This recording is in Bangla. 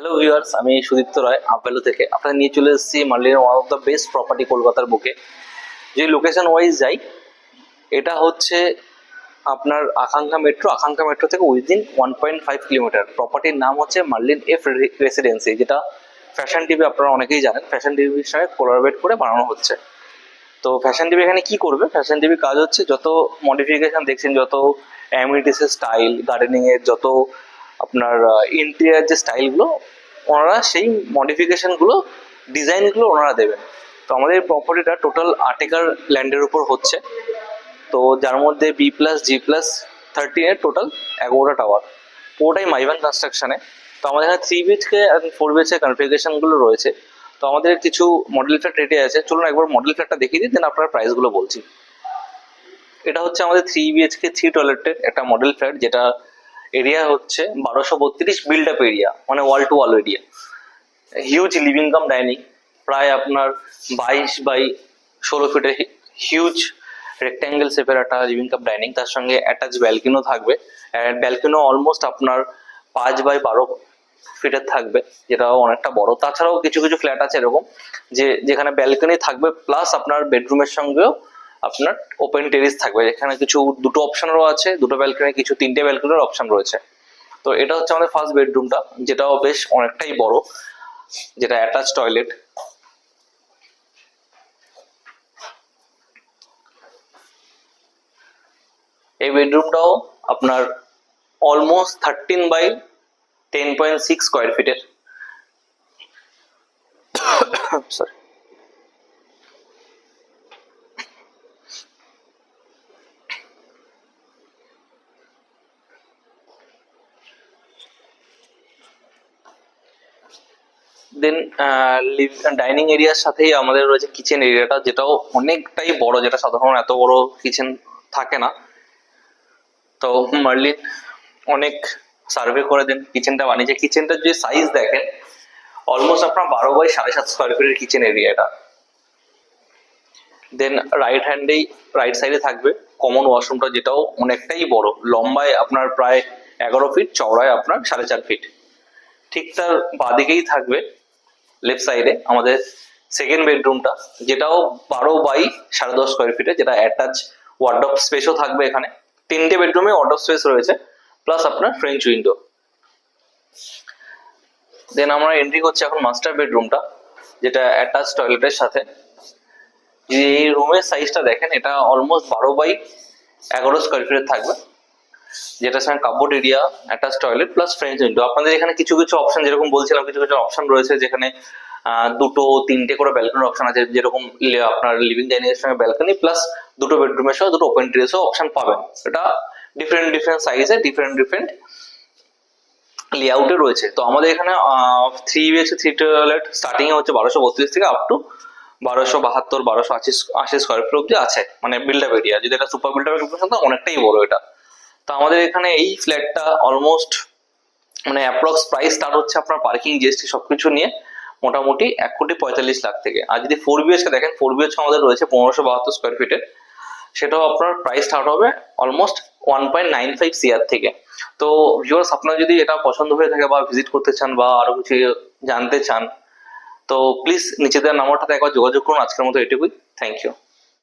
হ্যালো ভিউয়ার্স, আমি সুদীপ্ত রায় আপভ্যালু থেকে আপনাদের নিয়ে চলে এসেছি মার্লিনের one of the best property কলকাতার বুকে। যে লোকেশন ওয়াইজ যাই, এটা হচ্ছে আপনার আকাঙ্ক্ষা মেট্রো থেকে উইদিন 1.5 কিলোমিটার। প্রপার্টির নাম হচ্ছে মার্লিন এফ রেসিডেন্সি, যেটা ফ্যাশন টিভি আপনারা অনেকেই জানেন। ফ্যাশন টিভির সঙ্গে কোলাবরেট করে বানানো হচ্ছে। তো ফ্যাশন টিভি এখানে কি করবে? ফ্যাশন টিভির কাজ হচ্ছে যত মডিফিকেশন দেখছেন, যত অ্যামিনিটিসের স্টাইল, গার্ডেনিং এর যত আপনার ইন্টেরিয়ার যে স্টাইলগুলো, ওনারা সেই মডিফিকেশনগুলো ডিজাইনগুলো ওনারা দেবেন। তো আমাদের প্রপার্টিটা টোটাল 8 একর ল্যান্ডের উপর হচ্ছে। তো যার মধ্যে B+G+13 এর টোটাল 11টা টাওয়ার, পুরোটাই মাইভান কনস্ট্রাকশনে। তো আমাদের এখানে 3 BHK এবং 4 BHK কনফিগারেশনগুলো রয়েছে। তো আমাদের কিছু মডেল ফ্ল্যাট রেডি আছে, চলুন একবার মডেল ফ্ল্যাটটা দেখিয়ে দিই, দেন আপনার প্রাইসগুলো বলছি। এটা হচ্ছে আমাদের 3 BHK 3 টয়লেটের একটা মডেল ফ্ল্যাট, যেটা এরিয়া হচ্ছে 1232 বিল্ড আপ এরিয়া, মানে wall to wall area. Huge living cum dining, প্রায় আপনার 22 বাই 16 ফিটের হিউজ রেক্ট্যাঙ্গেল শেপের একটা লিভিং কাম ডাইনিং, তার সঙ্গে অ্যাটাচ ব্যালকনিও থাকবে। ব্যালকনিও অলমোস্ট আপনার 5 বাই 12 ফিটের থাকবে, যেটাও অনেকটা বড়। তাছাড়াও কিছু কিছু ফ্ল্যাট আছে এরকম যেখানে ব্যালকনি থাকবে, প্লাস আপনার বেডরুমের সঙ্গেও আপনার ওপেন টেরিস থাকবে। এখানে কিছু দুটো অপশনেরও আছে, দুটো ব্যালকনি, কিছু 3টে ব্যালকনির অপশন রয়েছে। তো এটা হচ্ছে আমাদের ফার্স্ট বেডরুমটা, যেটাও বেশ অনেকটাই বড়, যেটা অ্যাটাচ টয়লেট। এই বেডরুমটাও আপনার অলমোস্ট 13 বাই 10.6 স্কোয়ার ফিটের। সরি। দেন ডাইনিং এরিয়ার সাথেই আমাদের রয়েছে কিচেন এরিয়াটা, যেটাও অনেকটাই বড়, যেটা সাধারণ এত বড় কিচেন থাকে না। তো মার্লিন অনেক সার্ভে করে দেন, কিচেনটা বানিয়েছে। কিচেনটার যে সাইজ দেখেন, অলমোস্ট আপনার 12 বাই 7.5 স্কোয়ার ফিটের কিচেন এরিয়া এটা। দেন রাইট সাইডে থাকবে কমন ওয়াশরুমটা, যেটাও অনেকটাই বড়, লম্বায় আপনার প্রায় 11 ফিট, চওড়ায় আপনার 4.5 ফিট। ঠিক তার বাদিকেই থাকবে লেফট সাইডে আমাদের সেকেন্ড বেডরুমটা, যেটাও 12 বাই 10.5 স্কোয়ার ফিটের, যেটা অ্যাটাচ ওয়ার্ডরোব স্পেসও থাকবে এখানে। 3টে বেডরুমে ওয়ার্ডরোব স্পেস রয়েছে, প্লাস আপনার ফ্রেঞ্চ উইন্ডো। দেন আমরা এন্ট্রি করছি এখন মাস্টার বেডরুমটা, যেটা অ্যাটাচ টয়লেটের সাথে। যে এই রুমের সাইজটা দেখেন, এটা অলমোস্ট 12 বাই 11 স্কোয়ার ফিটের থাকবে, যেটার সঙ্গে cupboard area, attach toilet plus French window. আপনাদের এখানে কিছু কিছু অপশন, যেরকম বলছিলাম, কিছু কিছু অপশন রয়েছে যেখানে দুটো 3টে করে ব্যালকনির অপশন আছে, যেরকম আপনার লিভিং ডাইনিং এর সঙ্গে ব্যালকনি, প্লাস দুটো বেডরুমের সঙ্গে দুটো ওপেন টেরেসও অপশন পাবেন। এটা ডিফারেন্ট সাইজে ডিফারেন্ট লেআউটে রয়েছে। তো আমাদের এখানে 3 BHK 3 টয়লেট স্টার্টিং এ হচ্ছে 1232 থেকে আপ টু 1272 1280 স্কোয়ার ফিট অব্দি আছে, মানে বিল্ড আপ এরিয়া। যদি এটা সুপার বিল্ড আপ অনেকটাই বড় এটা। তো আমাদের এখানে এই ফ্ল্যাটটা অলমোস্ট মানে অ্যাপ্রক্স প্রাইস স্টার্ট হচ্ছে আপনার পার্কিং জিএসটি সবকিছু নিয়ে মোটামুটি 1,45,00,000 থেকে। আর যদি 4 BHK দেখেন, 4 BHK আমাদের রয়েছে 1572 স্কোয়ার ফিটের, সেটাও আপনার প্রাইস স্টার্ট হবে অলমোস্ট 1.95 CR থেকে। তো ভিউয়ার্স, আপনার যদি এটা পছন্দ হয়ে থাকে বা ভিজিট করতে চান বা আরো কিছু জানতে চান, তো প্লিজ নিচে দেওয়া নাম্বারটাতে একবার যোগাযোগ করুন। আজকের মতো এটুকুই, থ্যাংক ইউ।